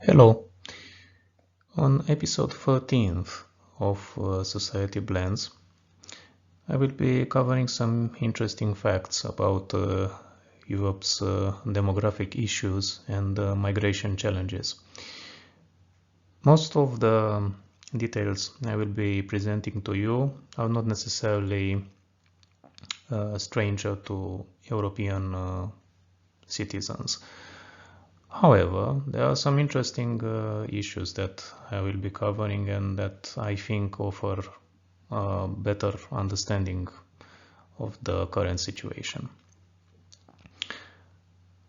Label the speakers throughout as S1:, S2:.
S1: Hello. On episode 13th of Society Blends, I will be covering some interesting facts about Europe's demographic issues and migration challenges. Most of the details I will be presenting to you are not necessarily stranger to European citizens. However, there are some interesting issues that I will be covering and that I think offer a better understanding of the current situation.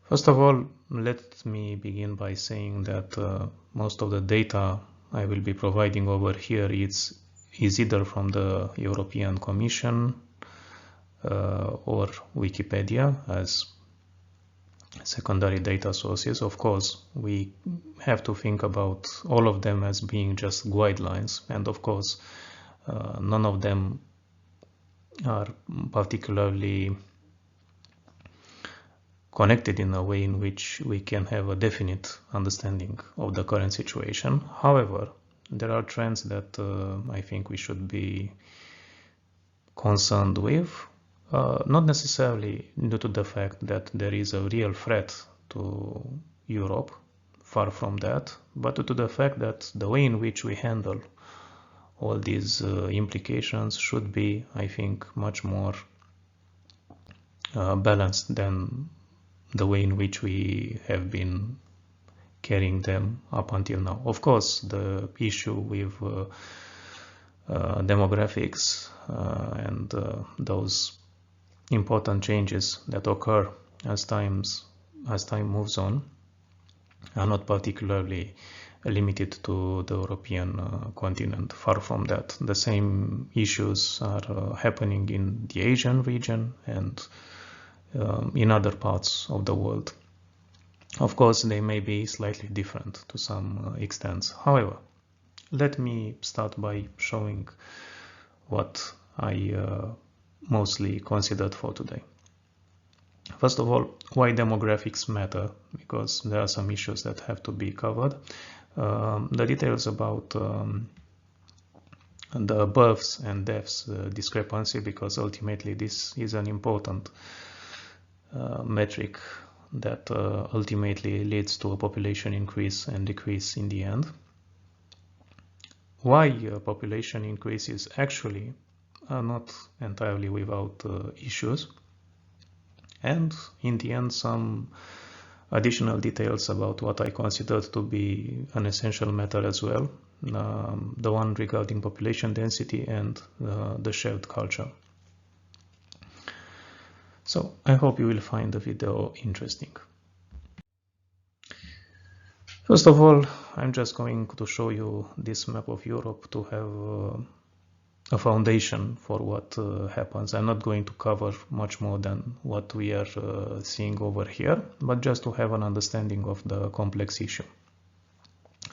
S1: First of all, let me begin by saying that most of the data I will be providing over here is either from the European Commission or Wikipedia as secondary data sources. Of course, we have to think about all of them as being just guidelines, and of course, none of them are particularly connected in a way in which we can have a definite understanding of the current situation. However, there are trends that I think we should be concerned with, not necessarily due to the fact that there is a real threat to Europe, far from that, but due to the fact that the way in which we handle all these implications should be, I think, much more balanced than the way in which we have been carrying them up until now. Of course, the issue with demographics and those important changes that occur as time moves on are not particularly limited to the European continent. Far from that, the same issues are happening in the Asian region and in other parts of the world. Of course, they may be slightly different to some extents. However, let me start by showing what I mostly considered for today. First of all, why demographics matter, because there are some issues that have to be covered. The details about the births and deaths discrepancy, because ultimately this is an important metric that ultimately leads to a population increase and decrease in the end. Why population increase is actually not entirely without issues, and in the end some additional details about what I considered to be an essential matter as well, the one regarding population density and the shared culture. So I hope you will find the video interesting. First of all, I'm just going to show you this map of Europe to have a foundation for what happens. I'm not going to cover much more than what we are seeing over here, but just to have an understanding of the complex issue.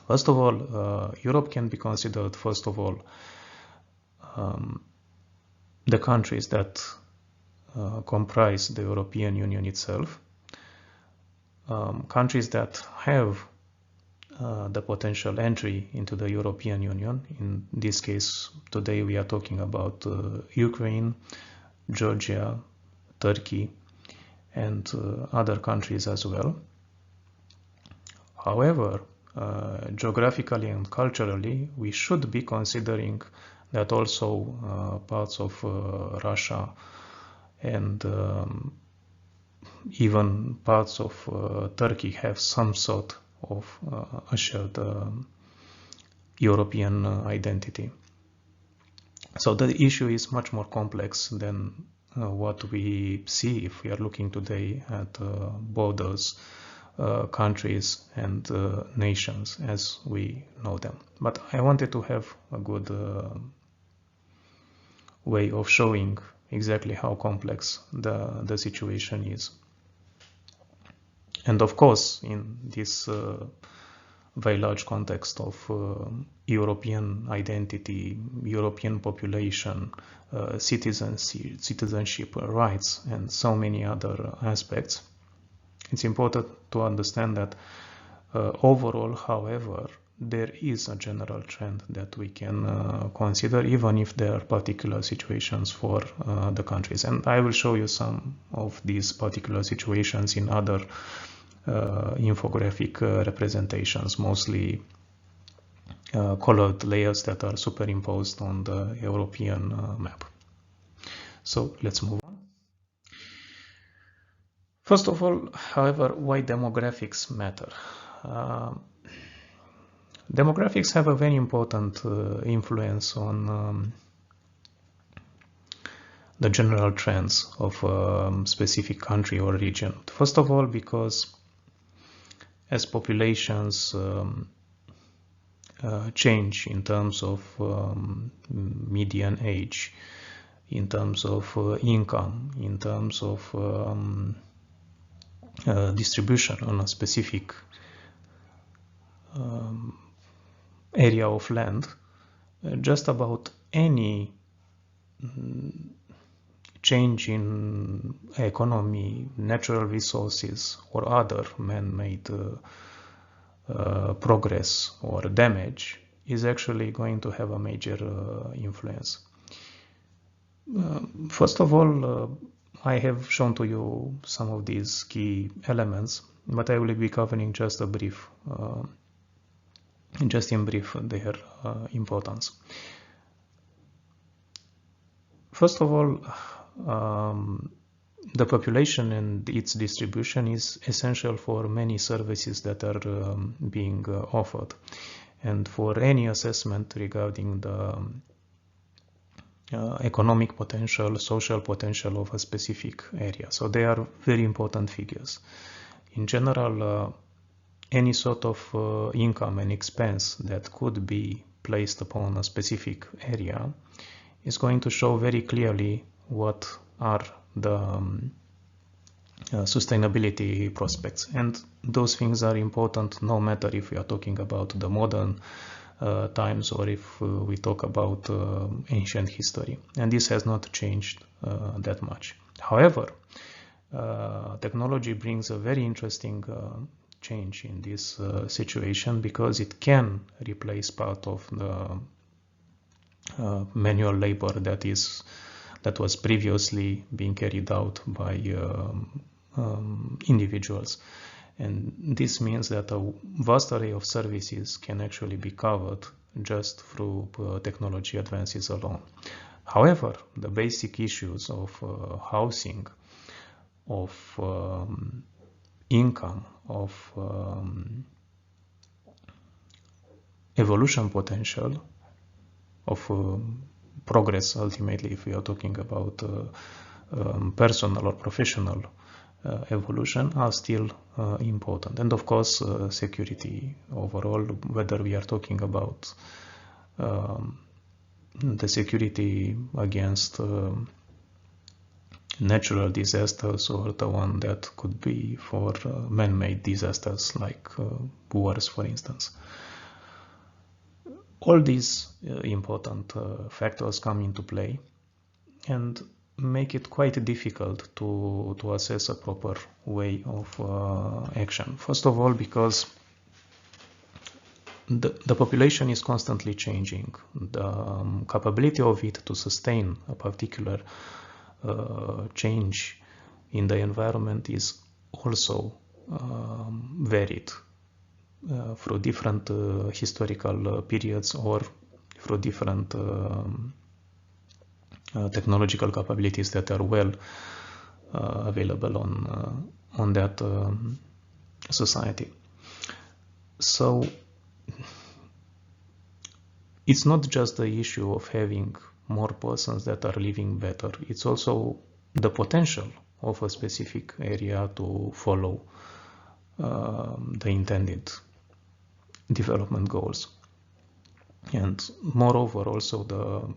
S1: First of all, Europe can be considered, first of all, the countries that comprise the European Union itself, countries that have the potential entry into the European Union. In this case, today we are talking about Ukraine, Georgia, Turkey, and other countries as well. However, geographically and culturally, we should be considering that also parts of Russia and even parts of Turkey have some sort of a shared European identity. So the issue is much more complex than what we see if we are looking today at borders, countries and nations as we know them. But I wanted to have a good way of showing exactly how complex the situation is. And of course, in this very large context of European identity, European population, citizenship rights, and so many other aspects, it's important to understand that Overall, however, there is a general trend that we can consider, even if there are particular situations for the countries. And I will show you some of these particular situations in other infographic representations, mostly colored layers that are superimposed on the European map. So let's move on. First of all, however, why demographics matter? Demographics have a very important influence on the general trends of a specific country or region. First of all, because as populations change in terms of median age, in terms of income, in terms of distribution on a specific area of land, just about any change in economy, natural resources, or other man-made progress or damage is actually going to have a major influence. First of all, I have shown to you some of these key elements, but I will be covering just a brief, just in brief, their importance. First of all, the population and its distribution is essential for many services that are being offered, and for any assessment regarding the economic potential, social potential of a specific area. So they are very important figures. In general, any sort of income and expense that could be placed upon a specific area is going to show very clearly what are the sustainability prospects. And those things are important no matter if we are talking about the modern times or if we talk about ancient history. And this has not changed that much. However, technology brings a very interesting change in this situation, because it can replace part of the manual labor that was previously being carried out by individuals. And this means that a vast array of services can actually be covered just through technology advances alone. However, the basic issues of housing, of income, of evolution potential, of progress, ultimately, if we are talking about personal or professional evolution, are still important. And of course, security overall, whether we are talking about the security against natural disasters or the one that could be for man-made disasters like wars, for instance. All these important factors come into play and make it quite difficult to assess a proper way of action. First of all, because the population is constantly changing. The capability of it to sustain a particular change in the environment is also varied through different historical periods or through different technological capabilities that are well available on that society. So it's not just the issue of having more persons that are living better, it's also the potential of a specific area to follow the intended development goals. And moreover, also the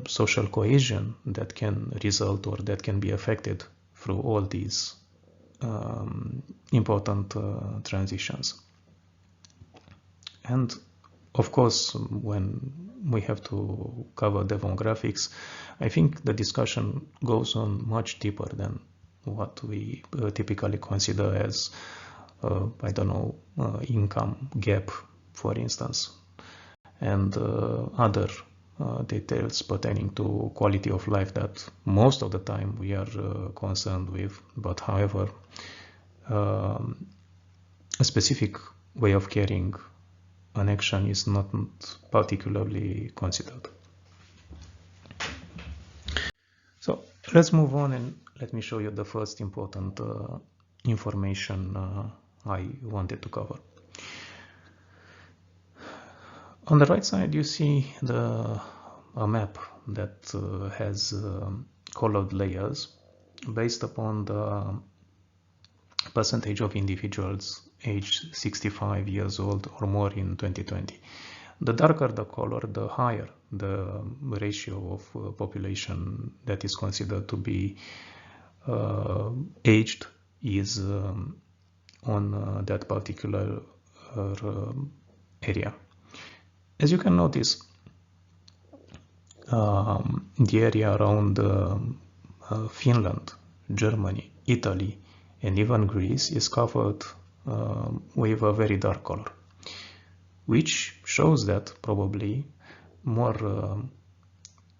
S1: social cohesion that can result or that can be affected through all these important transitions. And of course, when we have to cover demographics, I think the discussion goes on much deeper than what we typically consider as I don't know, income gap, for instance, and other details pertaining to quality of life that most of the time we are concerned with. But however, a specific way of caring an action is not particularly considered. So let's move on and let me show you the first important information I wanted to cover. On the right side you see a map that has colored layers based upon the percentage of individuals aged 65 years old or more in 2020. The darker the color, the higher the ratio of population that is considered to be aged is on that particular area. As you can notice, the area around Finland, Germany, Italy, and even Greece is covered with a very dark color, which shows that probably more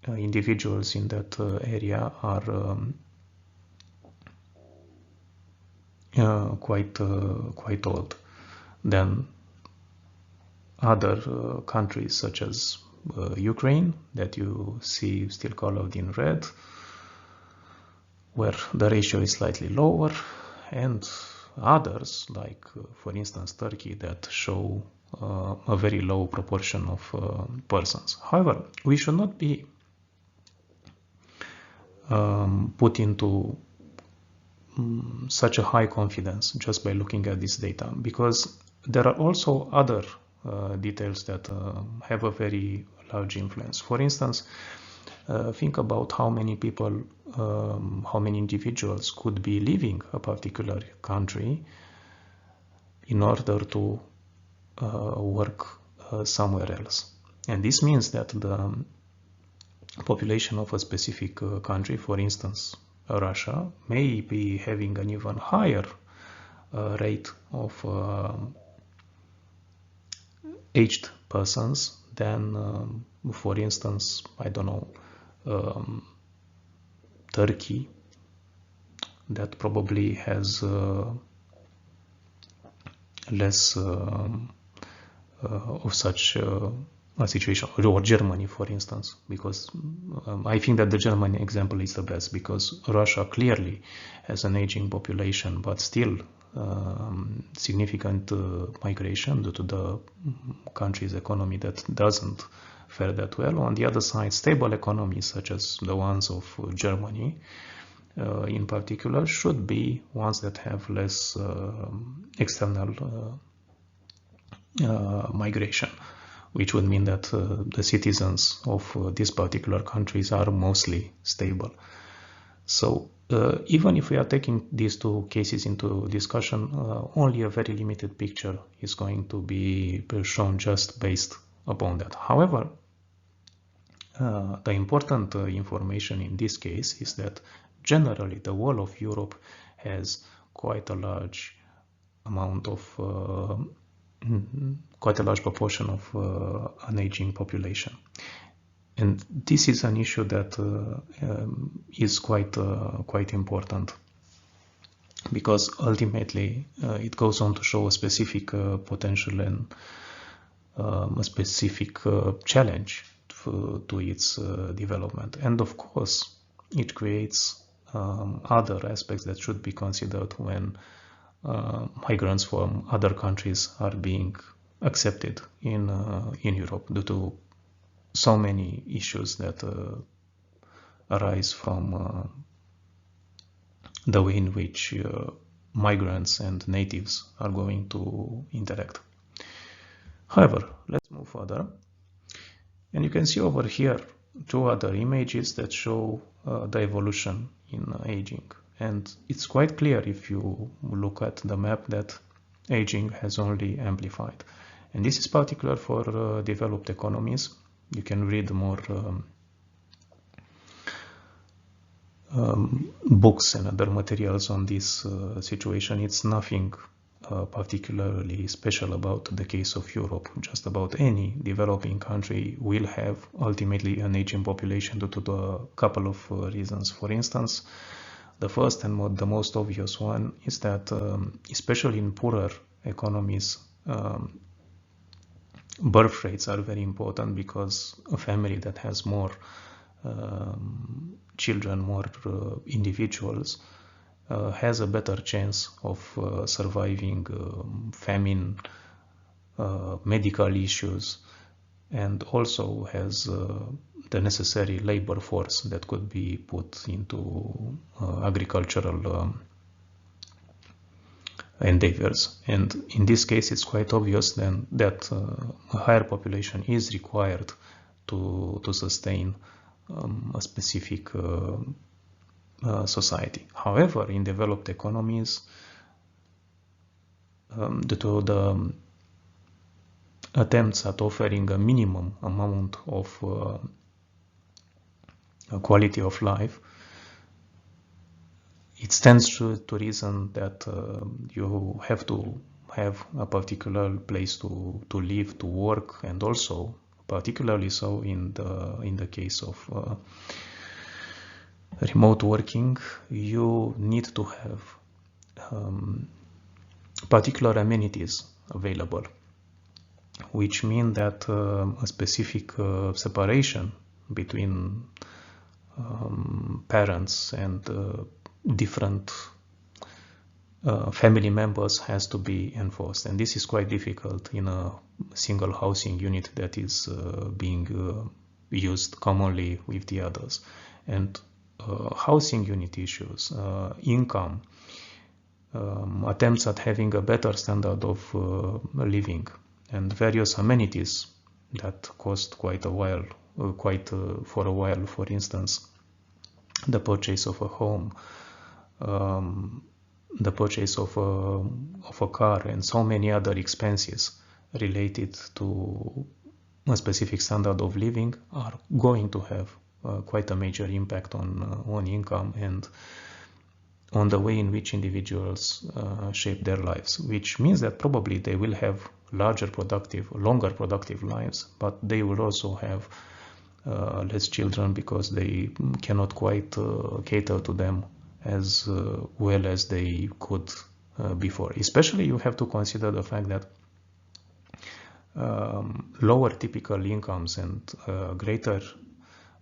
S1: individuals in that area are quite old than other countries such as Ukraine, that you see still colored in red, where the ratio is slightly lower, and others like for instance Turkey, that show a very low proportion of persons. However, we should not be put into such a high confidence just by looking at this data, because there are also other details that have a very large influence. For instance, think about how many people, how many individuals could be leaving a particular country in order to work somewhere else. And this means that the population of a specific country, for instance Russia, may be having an even higher rate of aged persons than, for instance, I don't know, Turkey, that probably has less of such a situation, or Germany, for instance, because I think that the German example is the best, because Russia clearly has an aging population, but still significant migration due to the country's economy that doesn't fare that well. On the other side, stable economies such as the ones of Germany in particular should be ones that have less external migration, which would mean that the citizens of these particular countries are mostly stable. So even if we are taking these two cases into discussion, only a very limited picture is going to be shown just based upon that. However, the important information in this case is that generally the whole of Europe has quite a large amount of quite a large proportion of an aging population. And this is an issue that is quite important, because ultimately it goes on to show a specific potential and a specific challenge to its development. And of course, it creates other aspects that should be considered when migrants from other countries are being accepted in Europe, due to so many issues that arise from the way in which migrants and natives are going to interact. However, let's move further, and you can see over here two other images that show the evolution in aging. And it's quite clear if you look at the map that aging has only amplified. And this is particular for developed economies. You can read more books and other materials on this situation. It's nothing particularly special about the case of Europe. Just about any developing country will have ultimately an aging population due to a couple of reasons. For instance, the first and the most obvious one is that, especially in poorer economies, birth rates are very important, because a family that has more children, more individuals, has a better chance of surviving famine, medical issues, and also has the necessary labor force that could be put into agricultural endeavors. And in this case, it's quite obvious then that a higher population is required to sustain a specific society. However, in developed economies, due to the attempts at offering a minimum amount of quality of life, it stands to reason that you have to have a particular place to live, to work, and also particularly so in the case of remote working, you need to have particular amenities available, which mean that a specific separation between parents and different family members has to be enforced, and this is quite difficult in a single housing unit that is being used commonly with the others. And housing unit issues, income, attempts at having a better standard of living, and various amenities that cost quite a while, for a while. For instance, the purchase of a home, the purchase of a car, and so many other expenses related to a specific standard of living are going to have quite a major impact on income and on the way in which individuals shape their lives, which means that probably they will have longer productive lives, but they will also have less children, because they cannot quite cater to them as well as they could before. Especially you have to consider the fact that lower typical incomes and greater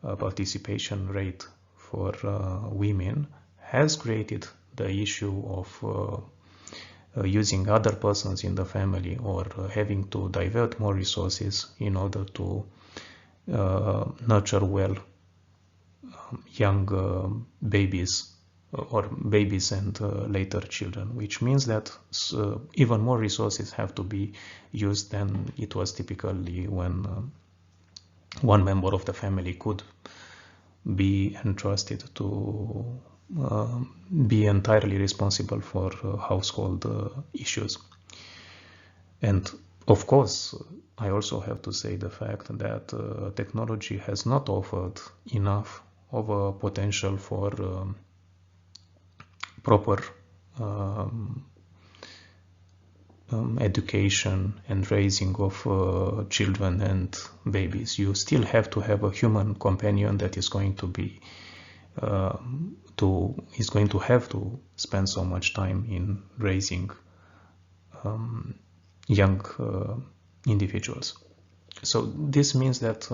S1: participation rate for women has created the issue of using other persons in the family, or having to divert more resources in order to nurture well young babies, or babies and later children, which means that even more resources have to be used than it was typically when one member of the family could be entrusted to be entirely responsible for household issues. And of course, I also have to say the fact that technology has not offered enough of a potential for proper education and raising of children and babies. You still have to have a human companion that is going to be have to spend so much time in raising young individuals. So this means that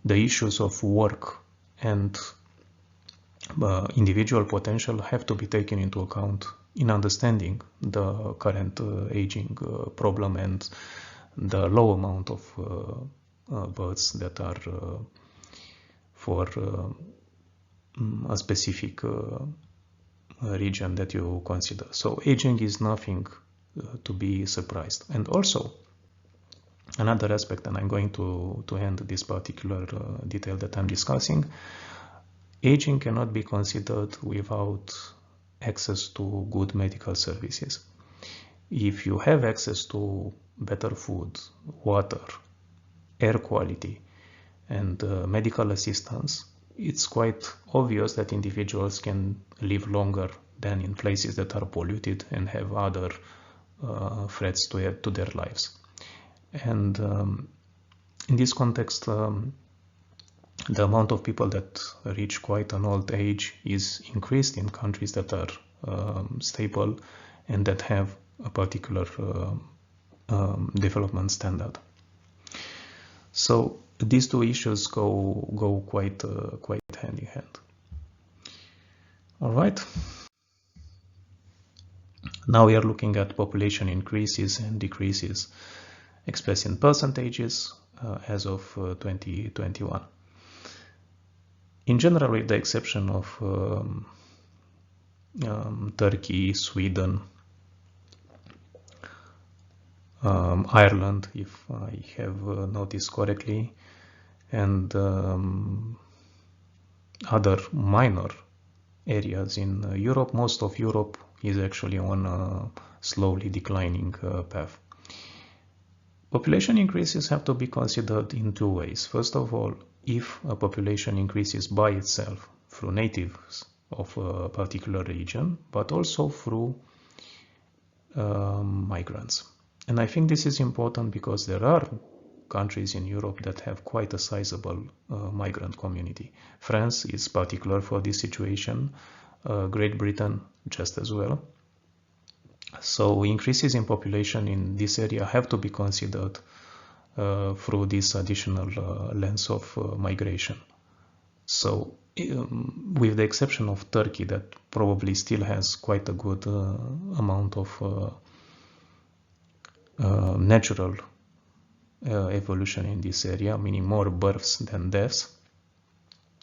S1: the issues of work and individual potential have to be taken into account in understanding the current aging problem and the low amount of births that are for a specific region that you consider. So aging is nothing to be surprised. And also another aspect, and I'm going to end this particular detail that I'm discussing, aging cannot be considered without access to good medical services. If you have access to better food, water, air quality, and medical assistance, it's quite obvious that individuals can live longer than in places that are polluted and have other threats to their lives. And in this context, the amount of people that reach quite an old age is increased in countries that are stable and that have a particular development standard. So these two issues go quite hand in hand. All right. Now we are looking at population increases and decreases expressed in percentages as of 2021. In general, with the exception of Turkey, Sweden, Ireland, if I have noticed correctly, and other minor areas in Europe, most of Europe is actually on a slowly declining path. Population increases have to be considered in two ways. First of all, if a population increases by itself through natives of a particular region, but also through migrants. And I think this is important because there are countries in Europe that have quite a sizable migrant community. France is particular for this situation, Great Britain just as well. So increases in population in this area have to be considered through this additional lens of migration. So with the exception of Turkey, that probably still has quite a good amount of natural evolution in this area, meaning more births than deaths,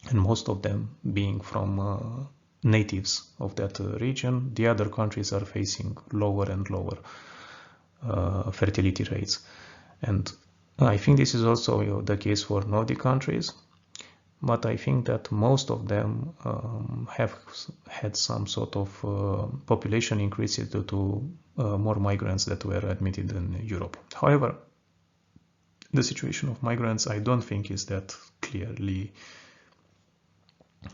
S1: and most of them being from natives of that region. The other countries are facing lower and lower fertility rates. And I think this is also the case for Nordic countries, but I think that most of them have had some sort of population increases due to more migrants that were admitted in Europe. However, the situation of migrants I don't think is that clearly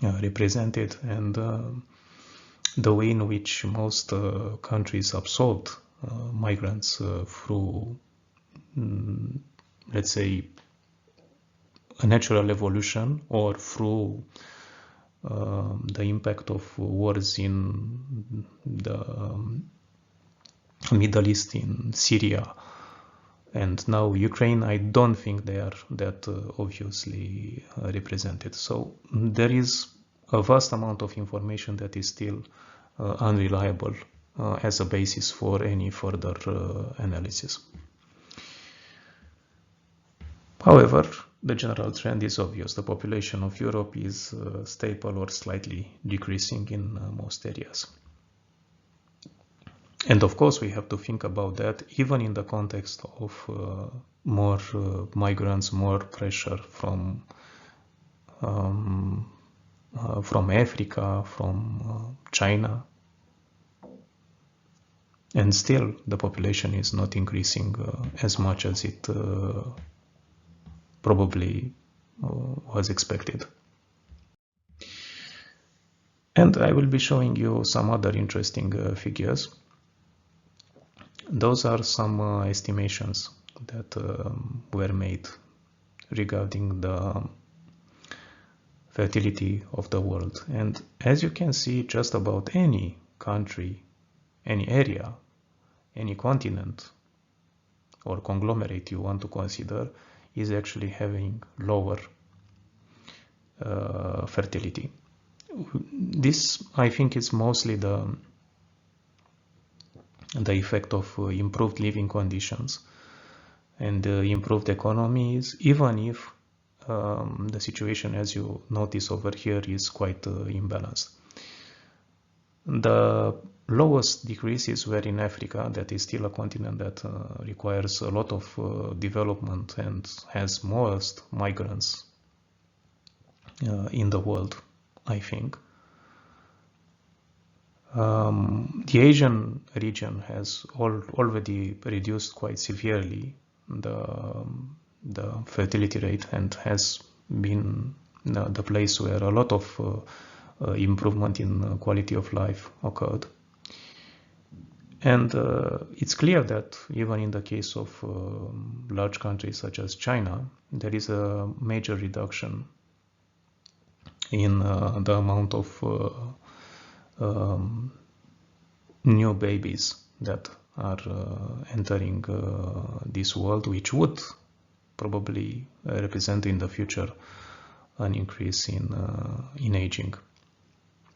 S1: represented, and the way in which most countries absorbed migrants through, let's say, a natural evolution or through the impact of wars in the Middle East, in Syria, and now Ukraine, I don't think they are that obviously represented. So there is a vast amount of information that is still unreliable as a basis for any further analysis. However, the general trend is obvious. The population of Europe is stable or slightly decreasing in most areas. And of course, we have to think about that even in the context of more migrants, more pressure from Africa, from China. And still, the population is not increasing as much as it probably was expected. And I will be showing you some other interesting figures. Those are some estimations that were made regarding the fertility of the world. And as you can see, just about any country, any area, any continent or conglomerate you want to consider is actually having lower fertility. This, I think, is mostly the effect of improved living conditions and improved economies, even if the situation, as you notice over here, is quite imbalanced. The lowest decreases were in Africa. That is still a continent that requires a lot of development and has most migrants in the world, I think. The Asian region has already reduced quite severely the fertility rate and has been the place where a lot of improvement in quality of life occurred. And it's clear that even in the case of large countries such as China, there is a major reduction in the amount of new babies that are entering this world, which would probably represent in the future an increase in aging.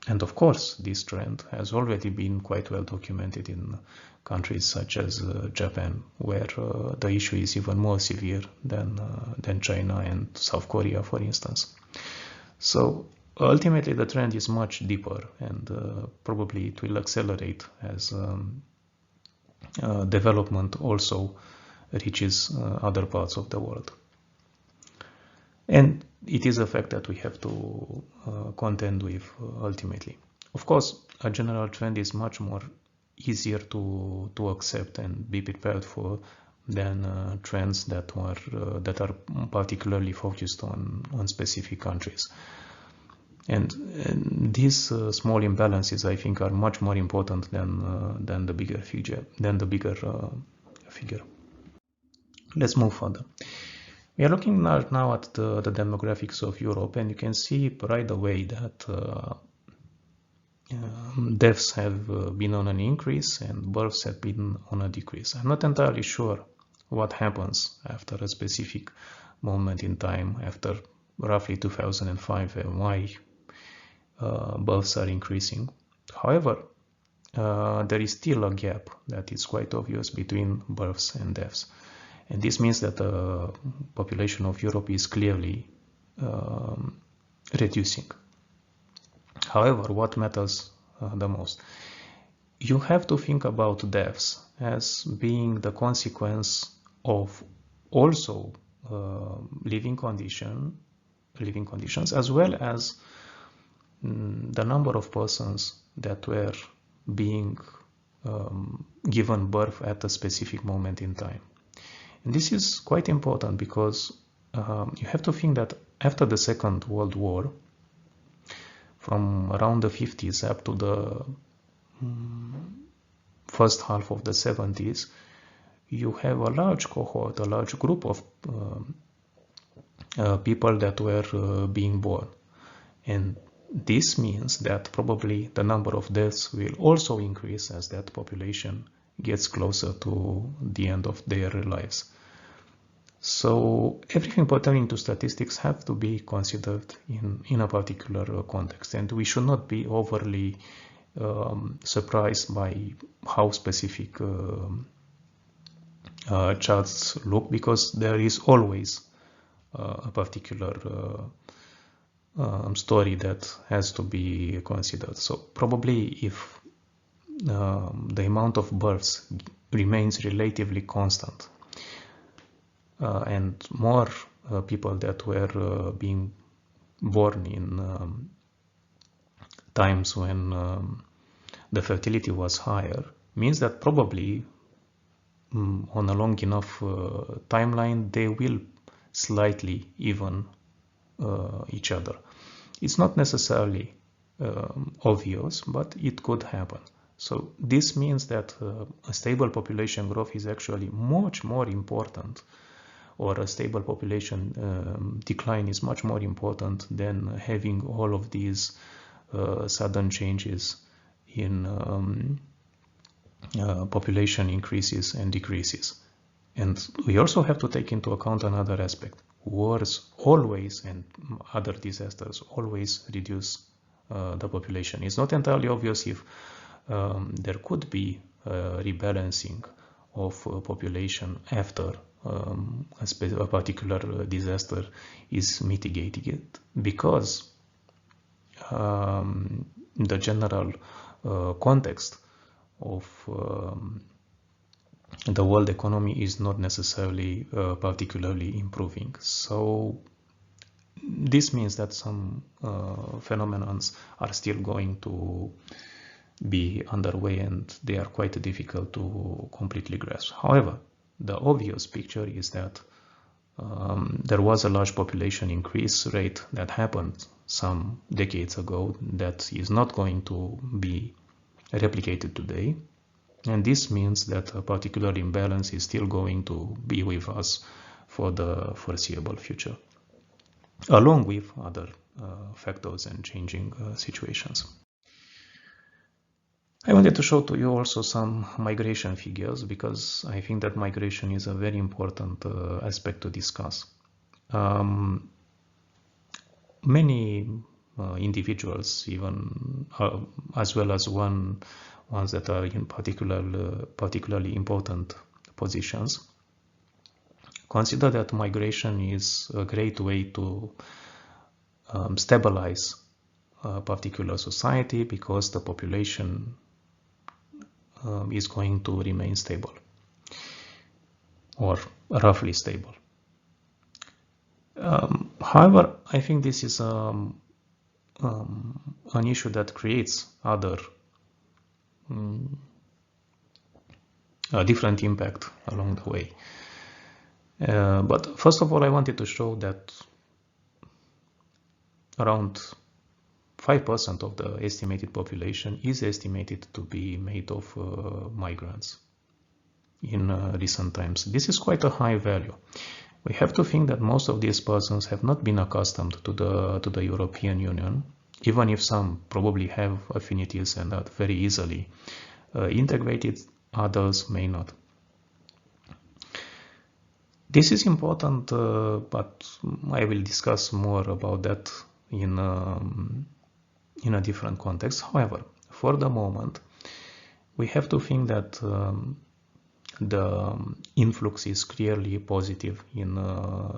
S1: And of course, this trend has already been quite well documented in countries such as Japan, where the issue is even more severe than China and South Korea, for instance. So ultimately, the trend is much deeper, and probably it will accelerate as development also reaches other parts of the world. And it is a fact that we have to contend with ultimately. Of course, a general trend is much more easier to accept and be prepared for than trends that are particularly focused on specific countries. And these small imbalances, I think, are much more important than the bigger figure. Let's move further. We are looking now at the demographics of Europe, and you can see right away that deaths have been on an increase and births have been on a decrease. I'm not entirely sure what happens after a specific moment in time, after roughly 2005, and why births are increasing. However, there is still a gap that is quite obvious between births and deaths. And this means that the population of Europe is clearly reducing. However, what matters the most? You have to think about deaths as being the consequence of also living conditions, as well as the number of persons that were being given birth at a specific moment in time. And this is quite important because you have to think that after the Second World War, from around the 50s up to the first half of the 70s, you have a large cohort, a large group of people that were being born. And this means that probably the number of deaths will also increase as that population gets closer to the end of their lives. So everything pertaining to statistics have to be considered in a particular context, and we should not be overly surprised by how specific charts look, because there is always a particular story that has to be considered. So probably if the amount of births remains relatively constant and more people that were being born in times when the fertility was higher, means that probably on a long enough timeline they will slightly even each other. It's not necessarily obvious, but it could happen. So this means that a stable population growth is actually much more important, or a stable population decline is much more important than having all of these sudden changes in population increases and decreases. And we also have to take into account another aspect. Wars always, and other disasters always, reduce the population. It's not entirely obvious if there could be a rebalancing of population after a particular disaster is mitigated, because the general context of the world economy is not necessarily particularly improving. So this means that some phenomena are still going to be underway, and they are quite difficult to completely grasp. However, the obvious picture is that there was a large population increase rate that happened some decades ago that is not going to be replicated today. And this means that a particular imbalance is still going to be with us for the foreseeable future, along with other factors and changing situations. I wanted to show to you also some migration figures, because I think that migration is a very important aspect to discuss. Many individuals, even as well as ones that are in particularly important positions, consider that migration is a great way to stabilize a particular society, because the population is going to remain stable or roughly stable. However, I think this is an issue that creates other different impact along the way. But first of all, I wanted to show that around 5% of the estimated population is estimated to be made of migrants in recent times. This is quite a high value. We have to think that most of these persons have not been accustomed to the European Union, even if some probably have affinities and are very easily integrated, others may not. This is important, but I will discuss more about that in a different context. However, for the moment, we have to think that the influx is clearly positive in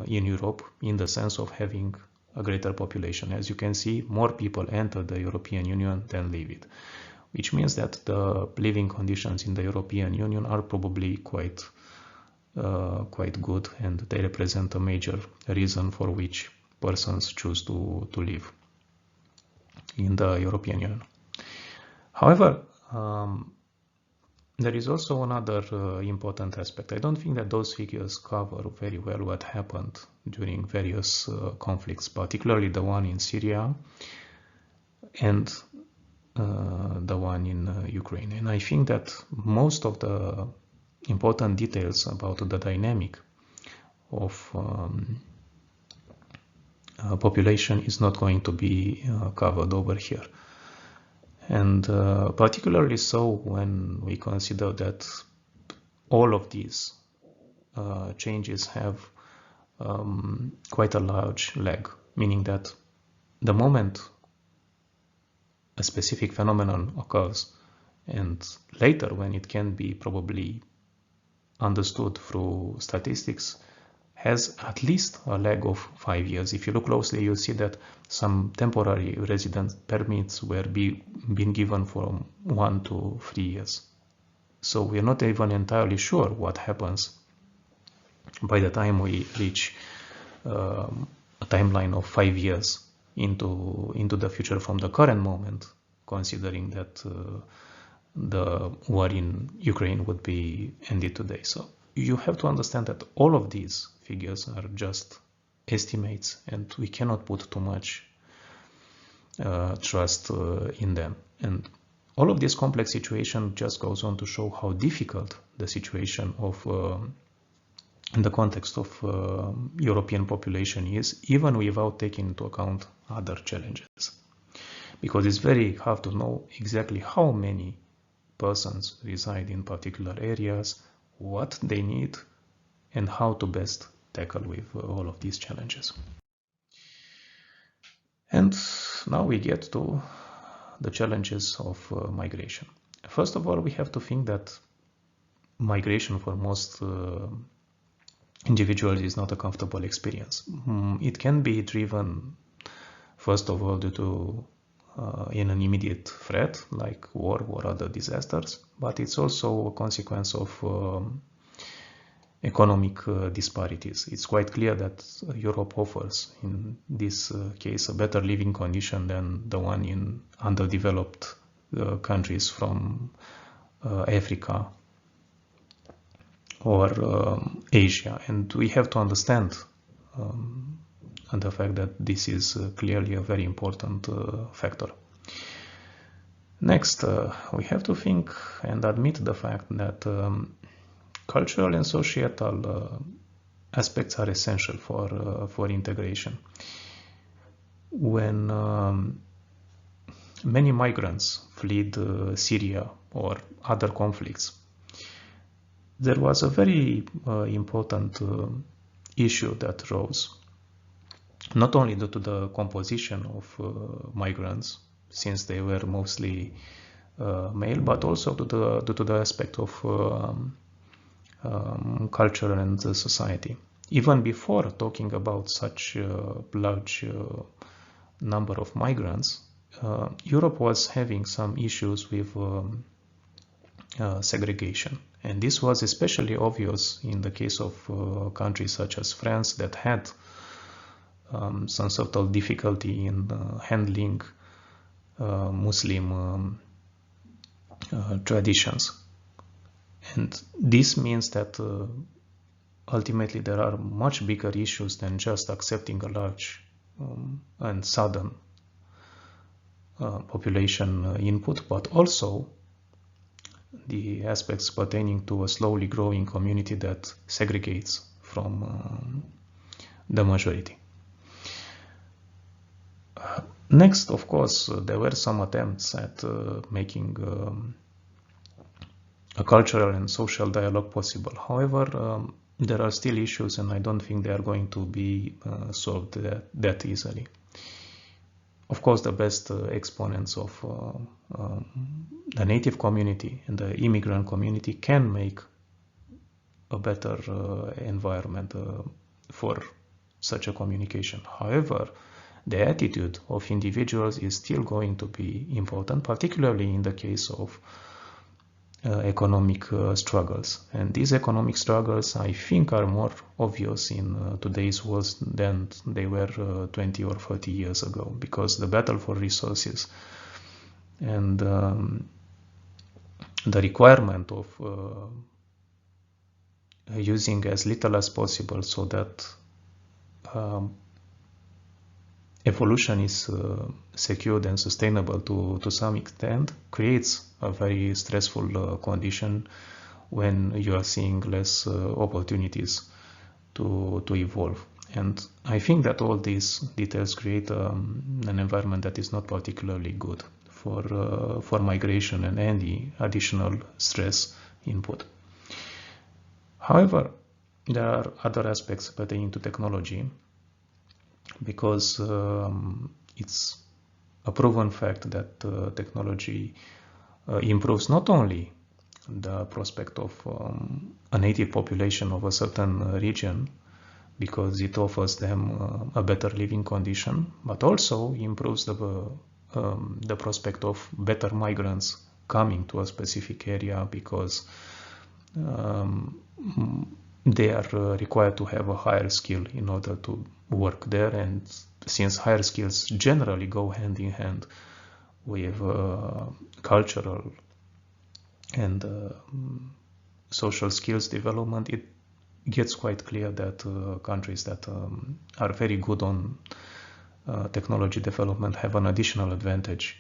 S1: Europe, in the sense of having a greater population. As you can see, more people enter the European Union than leave it, which means that the living conditions in the European Union are probably quite good, and they represent a major reason for which persons choose to live in the European Union. However, there is also another important aspect. I don't think that those figures cover very well what happened during various conflicts, particularly the one in Syria and the one in Ukraine. And I think that most of the important details about the dynamic of population is not going to be covered over here. And particularly so when we consider that all of these changes have quite a large lag, meaning that the moment a specific phenomenon occurs, and later when it can be probably understood through statistics, has at least a lag of 5 years. If you look closely, you'll see that some temporary residence permits were being given from 1 to 3 years. So we are not even entirely sure what happens by the time we reach a timeline of 5 years into the future from the current moment, considering that the war in Ukraine would be ended today. So you have to understand that all of these figures are just estimates, and we cannot put too much trust in them. And all of this complex situation just goes on to show how difficult the situation of in the context of European population is, even without taking into account other challenges. Because it's very hard to know exactly how many persons reside in particular areas, what they need, and how to best tackle with all of these challenges. And now we get to the challenges of migration. First of all, we have to think that migration for most individuals is not a comfortable experience. It can be driven, first of all, due to an immediate threat like war or other disasters, but it's also a consequence of economic disparities. It's quite clear that Europe offers, in this case, a better living condition than the one in underdeveloped countries from Africa or Asia. And we have to understand the fact that this is clearly a very important factor. Next, we have to think and admit the fact that cultural and societal aspects are essential for integration. When many migrants fled Syria or other conflicts, there was a very important issue that rose, not only due to the composition of migrants, since they were mostly male, but also due to the aspect of culture and society. Even before talking about such a large number of migrants, Europe was having some issues with segregation. And this was especially obvious in the case of countries such as France that had some sort of difficulty in handling Muslim traditions. And this means that ultimately there are much bigger issues than just accepting a large and sudden population input, but also the aspects pertaining to a slowly growing community that segregates from the majority. Next, of course, there were some attempts at making a cultural and social dialogue possible. However, there are still issues, and I don't think they are going to be solved that easily. Of course, the best exponents of the native community and the immigrant community can make a better environment for such a communication. However, the attitude of individuals is still going to be important, particularly in the case of economic struggles. And these economic struggles, I think, are more obvious in today's world than they were 20 or 30 years ago, because the battle for resources and the requirement of using as little as possible so that evolution is secured and sustainable to some extent creates a very stressful condition when you are seeing less opportunities to evolve. And I think that all these details create an environment that is not particularly good for migration and any additional stress input. However, there are other aspects pertaining to technology, because it's a proven fact that technology improves not only the prospect of a native population of a certain region, because it offers them a better living condition, but also improves the prospect of better migrants coming to a specific area, because they are required to have a higher skill in order to work there, and since higher skills generally go hand in hand with cultural and social skills development, it gets quite clear that countries that are very good on technology development have an additional advantage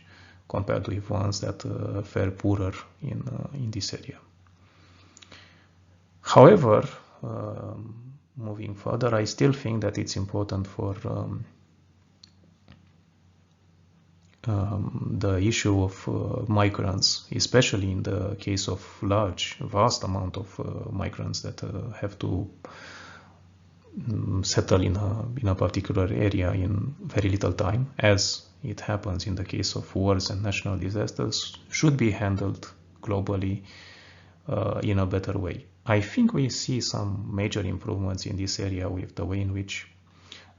S1: compared with ones that fare poorer in this area. However, moving further, I still think that it's important for the issue of migrants, especially in the case of vast amount of migrants that have to settle in a particular area in very little time, as it happens in the case of wars and national disasters, should be handled globally in a better way. I think we see some major improvements in this area with the way in which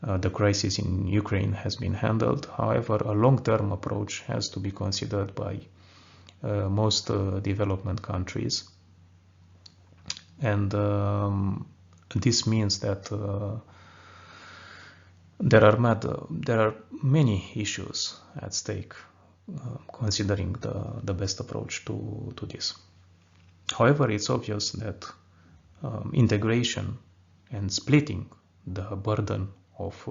S1: the crisis in Ukraine has been handled. However, a long-term approach has to be considered by most development countries, and this means that there are many issues at stake considering the best approach to this. However, it's obvious that integration and splitting the burden of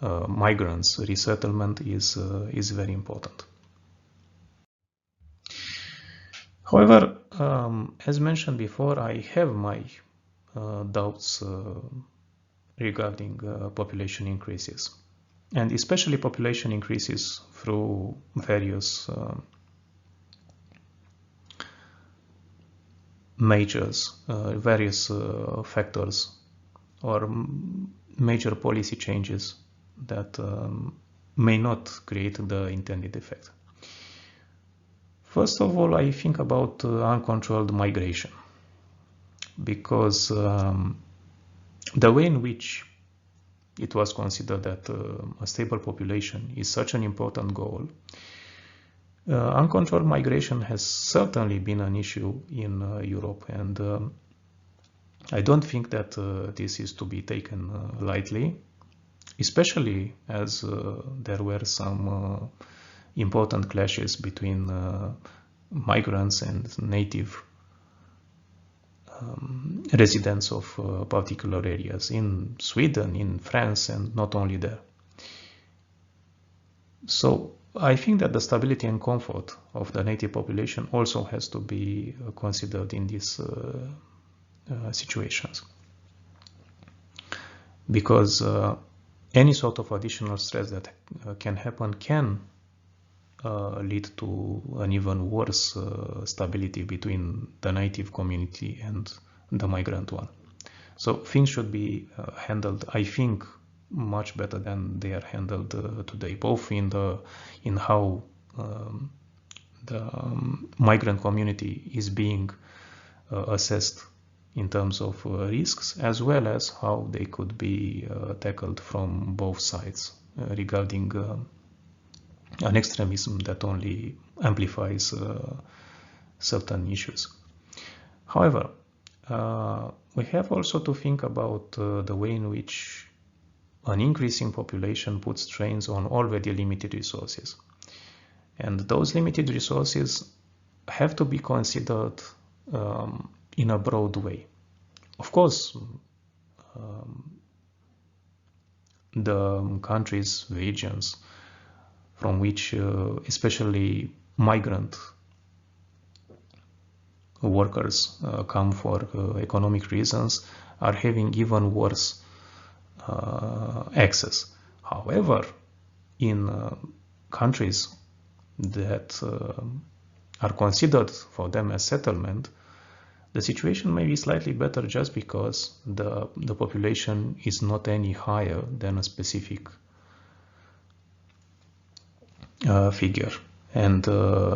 S1: migrants, resettlement is very important. However, as mentioned before, I have my doubts regarding population increases, and especially population increases through various various factors or major policy changes that may not create the intended effect. First of all, I think about uncontrolled migration, because the way in which it was considered that a stable population is such an important goal, uncontrolled migration has certainly been an issue in Europe, and I don't think that this is to be taken lightly, especially as there were some important clashes between migrants and native residents of particular areas in Sweden, in France, and not only there. So I think that the stability and comfort of the native population also has to be considered in these situations, because any sort of additional stress that can happen can lead to an even worse stability between the native community and the migrant one. So things should be handled, I think, much better than they are handled today, both in how the migrant community is being assessed in terms of risks, as well as how they could be tackled from both sides regarding an extremism that only amplifies certain issues. However, we have also to think about the way in which an increasing population puts strains on already limited resources. And those limited resources have to be considered in a broad way. Of course, the countries, regions from which especially migrant workers come for economic reasons are having even worse access. However, in countries that are considered for them as settlement, the situation may be slightly better just because the population is not any higher than a specific figure, and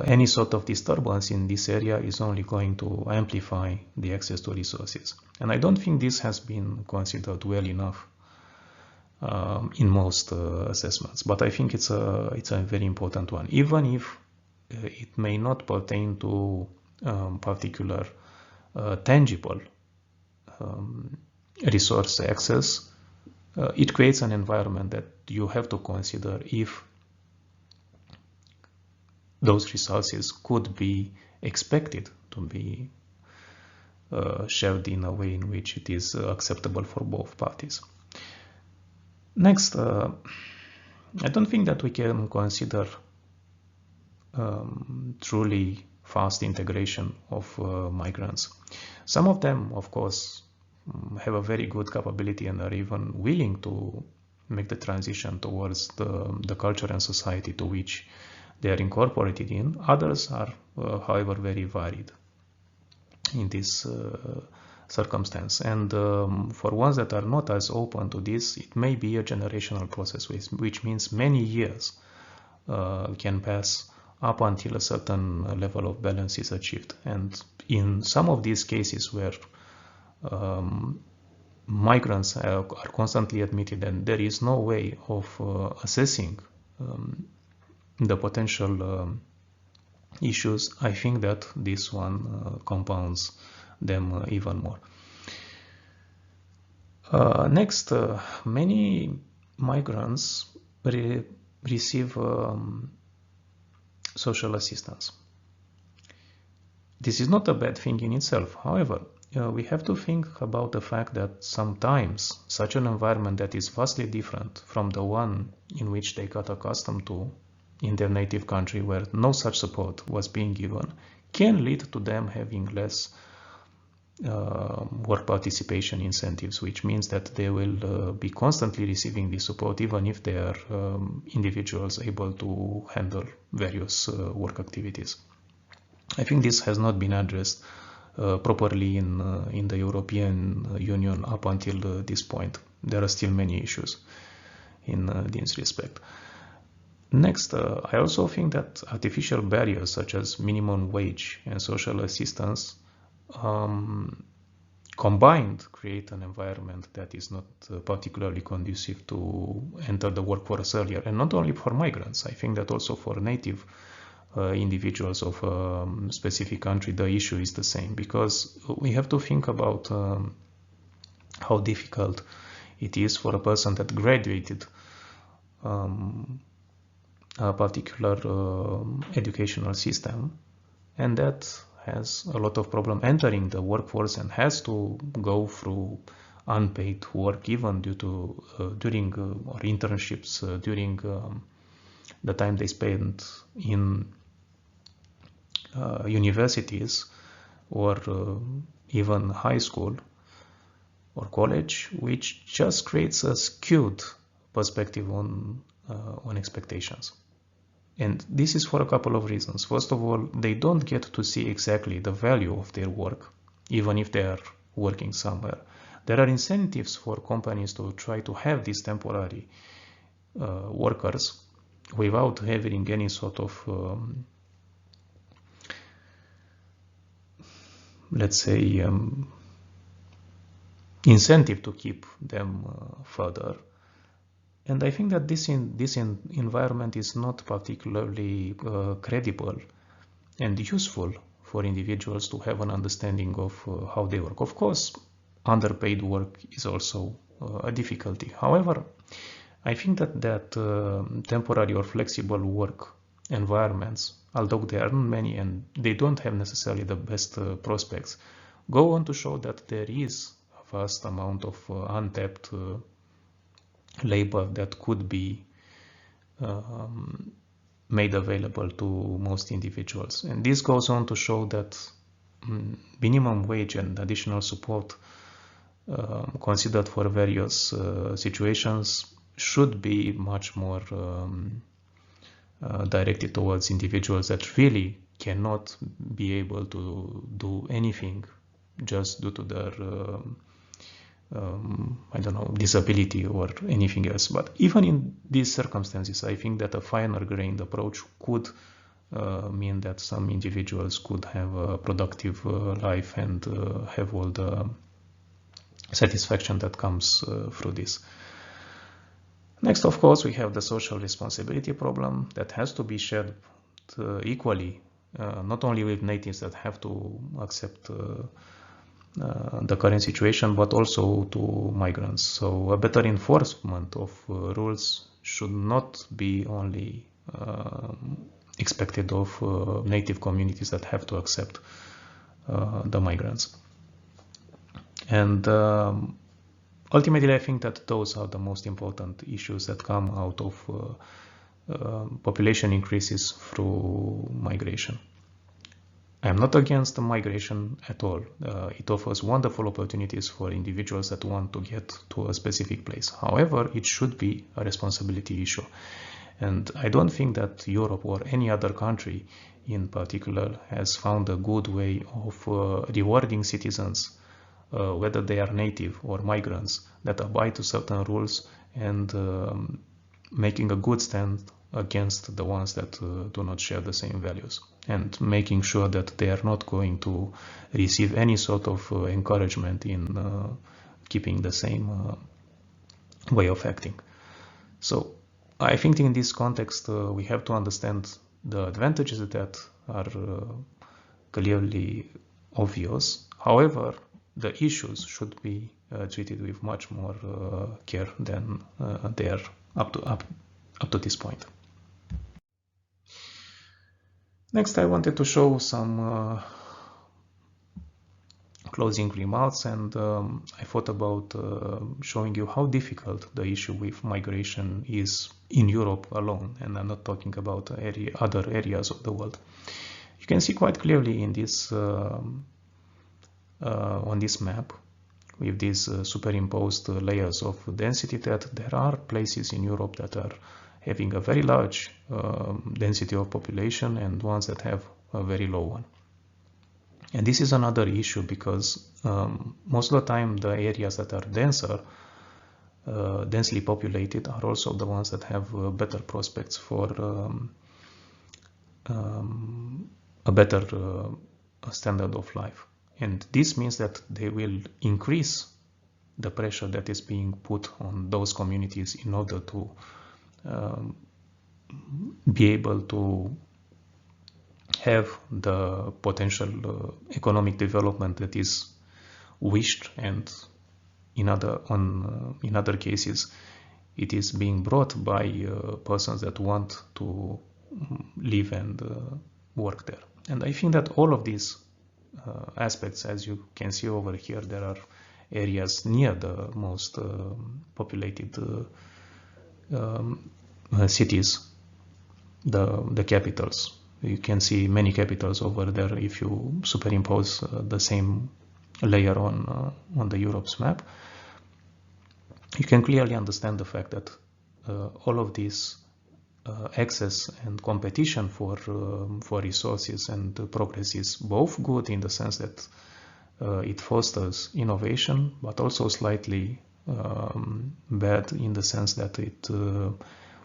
S1: any sort of disturbance in this area is only going to amplify the access to resources. And I don't think this has been considered well enough in most assessments, but I think it's a very important one, even if it may not pertain to particular tangible resource access. It creates an environment that you have to consider if those resources could be expected to be shared in a way in which it is acceptable for both parties. Next, I don't think that we can consider truly fast integration of migrants. Some of them, of course, have a very good capability and are even willing to make the transition towards the culture and society to which they are incorporated in. Others are, however, very varied in this circumstance. And for ones that are not as open to this, it may be a generational process, which means many years can pass up until a certain level of balance is achieved. And in some of these cases where migrants are constantly admitted and there is no way of assessing the potential issues, I think that this one compounds them even more. Next, many migrants receive social assistance. This is not a bad thing in itself. However, we have to think about the fact that sometimes such an environment that is vastly different from the one in which they got accustomed to in their native country, where no such support was being given, can lead to them having less work participation incentives, which means that they will be constantly receiving this support even if they are individuals able to handle various work activities. I think this has not been addressed properly in the European Union up until this point. There are still many issues in this respect. Next, I also think that artificial barriers such as minimum wage and social assistance combined create an environment that is not particularly conducive to enter the workforce earlier. And not only for migrants, I think that also for native individuals of a specific country, the issue is the same, because we have to think about how difficult it is for a person that graduated a particular educational system and that has a lot of problem entering the workforce and has to go through unpaid work even due to during or internships during the time they spend in universities or even high school or college, which just creates a skewed perspective on expectations. And this is for a couple of reasons. First of all, they don't get to see exactly the value of their work, even if they are working somewhere. There are incentives for companies to try to have these temporary workers without having any sort of, let's say, incentive to keep them further. And I think that this environment is not particularly credible and useful for individuals to have an understanding of how they work. Of course, underpaid work is also a difficulty. However, I think that temporary or flexible work environments, although there aren't many and they don't have necessarily the best prospects, go on to show that there is a vast amount of untapped labor that could be made available to most individuals. And this goes on to show that minimum wage and additional support considered for various situations should be much more directed towards individuals that really cannot be able to do anything just due to their I don't know, disability or anything else. But even in these circumstances, I think that a finer grained approach could mean that some individuals could have a productive life and have all the satisfaction that comes through this. Next, of course, we have the social responsibility problem that has to be shared equally, not only with natives that have to accept the current situation, but also to migrants. So a better enforcement of rules should not be only expected of native communities that have to accept the migrants. And ultimately, I think that those are the most important issues that come out of population increases through migration. I am not against the migration at all. It offers wonderful opportunities for individuals that want to get to a specific place. However, it should be a responsibility issue. And I don't think that Europe or any other country in particular has found a good way of rewarding citizens, whether they are native or migrants, that abide to certain rules and making a good stand against the ones that do not share the same values, and making sure that they are not going to receive any sort of encouragement in keeping the same way of acting. So I think in this context we have to understand the advantages that are clearly obvious. However, the issues should be treated with much more care than they are up to this point. Next, I wanted to show some closing remarks, and I thought about showing you how difficult the issue with migration is in Europe alone, and I'm not talking about other areas of the world. You can see quite clearly in this on this map with these superimposed layers of density that there are places in Europe that are having a very large density of population and ones that have a very low one. And this is another issue because most of the time the areas that are denser, densely populated, are also the ones that have better prospects for a better standard of life. And this means that they will increase the pressure that is being put on those communities in order to be able to have the potential economic development that is wished, and in other cases it is being brought by persons that want to live and work there. And I think that all of these aspects, as you can see over here, there are areas near the most populated cities, the capitals. You can see many capitals over there if you superimpose the same layer on the Europe's map. You can clearly understand the fact that all of this access and competition for resources and progress is both good in the sense that it fosters innovation, but also slightly bad in the sense that it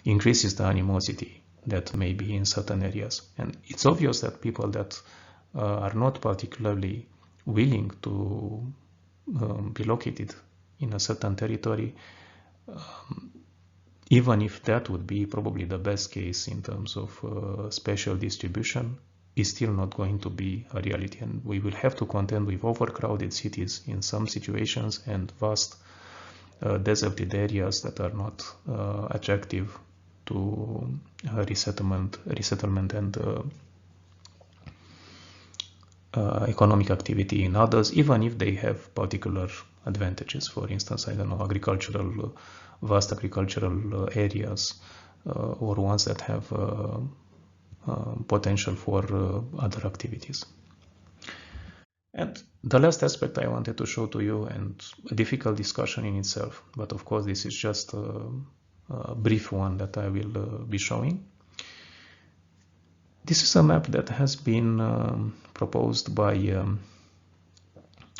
S1: increases the animosity that may be in certain areas. And it's obvious that people that are not particularly willing to be located in a certain territory, even if that would be probably the best case in terms of spatial distribution, is still not going to be a reality. And we will have to contend with overcrowded cities in some situations and vast deserted areas that are not attractive to resettlement and economic activity in others, even if they have particular advantages. For instance, I don't know, vast agricultural areas or ones that have potential for other activities. And the last aspect I wanted to show to you, and a difficult discussion in itself, but of course this is just a brief one that I will be showing. This is a map that has been proposed by an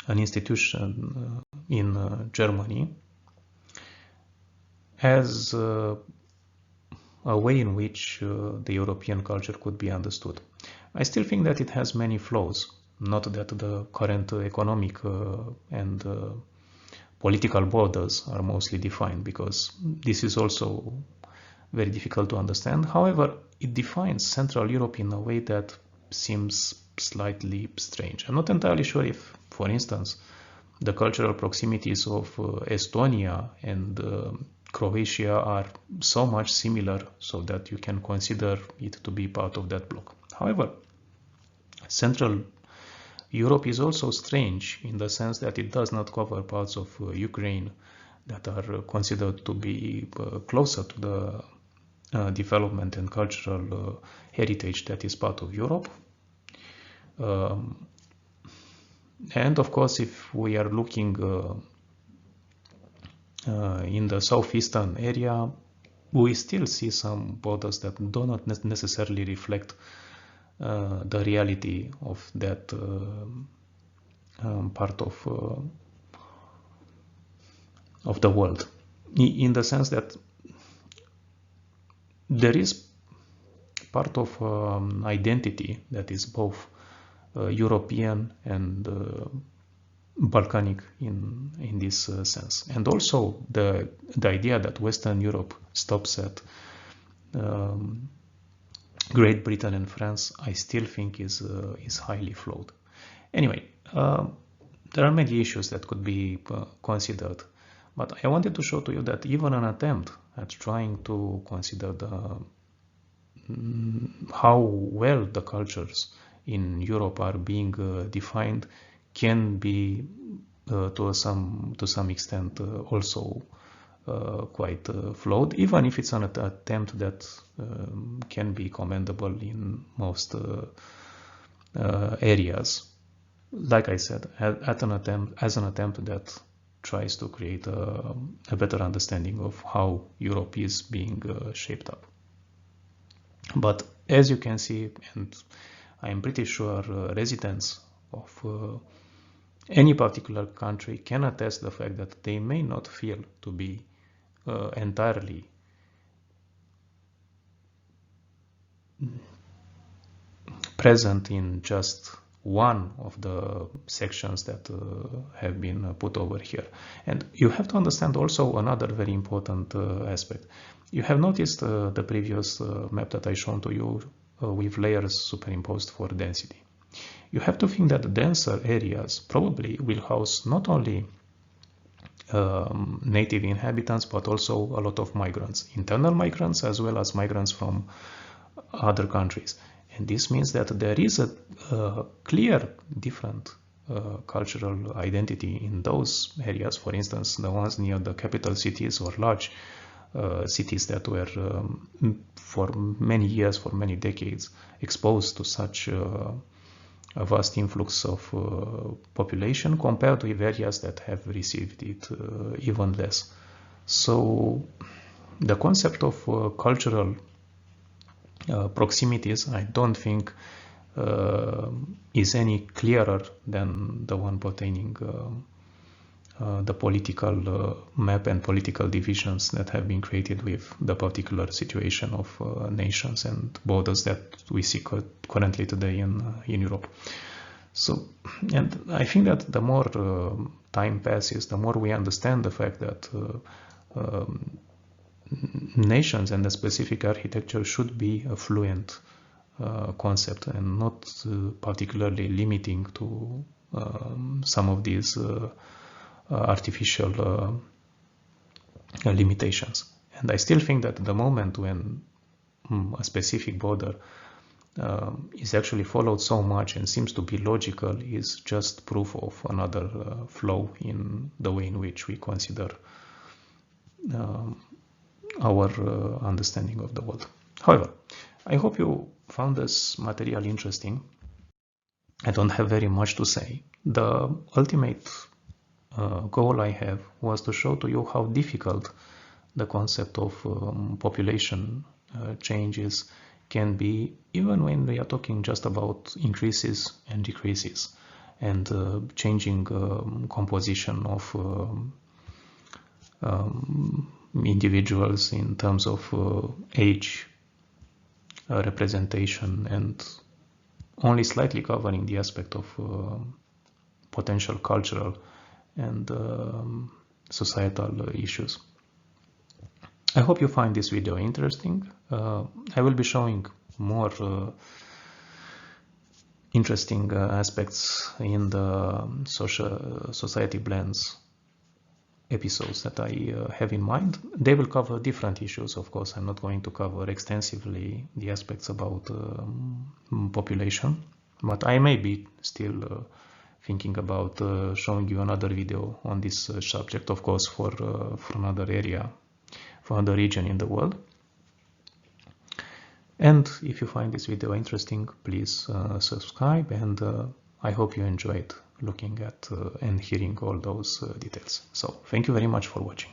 S1: institution in Germany as a way in which the European culture could be understood. I still think that it has many flaws, not that the current economic and political borders are mostly defined, because this is also very difficult to understand. However, it defines Central Europe in a way that seems slightly strange. I'm not entirely sure if, for instance, the cultural proximities of Estonia and Croatia are so much similar so that you can consider it to be part of that bloc. However, Central Europe is also strange in the sense that it does not cover parts of Ukraine that are considered to be closer to the development and cultural heritage that is part of Europe. And of course, if we are looking in the southeastern area, we still see some borders that do not necessarily reflect the reality of that part of the world, in the sense that there is part of identity that is both European and Balkanic in this sense, and also the idea that Western Europe stops at Great Britain and France, I still think is highly flawed. Anyway, there are many issues that could be considered, but I wanted to show to you that even an attempt at trying to consider how well the cultures in Europe are being defined can be to some extent also quite flawed, even if it's an attempt that can be commendable in most areas. Like I said, as an attempt that tries to create a better understanding of how Europe is being shaped up. But as you can see, and I'm pretty sure residents of any particular country can attest the fact that they may not feel to be entirely present in just one of the sections that have been put over here. And you have to understand also another very important aspect. You have noticed the previous map that I shown to you with layers superimposed for density. You have to think that denser areas probably will house not only native inhabitants, but also a lot of migrants, internal migrants as well as migrants from other countries. And this means that there is a clear different cultural identity in those areas. For instance, the ones near the capital cities or large cities that were for many years, for many decades, exposed to such a vast influx of population compared with areas that have received it even less. So the concept of cultural proximities, I don't think is any clearer than the one pertaining the political map and political divisions that have been created with the particular situation of nations and borders that we see currently today in Europe. So, and I think that the more time passes, the more we understand the fact that nations and the specific architecture should be a fluent concept and not particularly limiting to some of these artificial limitations. And I still think that the moment when a specific border is actually followed so much and seems to be logical is just proof of another flaw in the way in which we consider our understanding of the world. However, I hope you found this material interesting. I don't have very much to say. The ultimate goal I have was to show to you how difficult the concept of population changes can be, even when we are talking just about increases and decreases and changing composition of individuals in terms of age representation, and only slightly covering the aspect of potential cultural and societal issues. I hope you find this video interesting. I will be showing more interesting aspects in the society blends episodes that I have in mind. They will cover different issues, of course. I'm not going to cover extensively the aspects about population, but I may be still thinking about showing you another video on this subject, of course, for another area, for another region in the world. And if you find this video interesting, please subscribe, and I hope you enjoyed looking at and hearing all those details. So thank you very much for watching.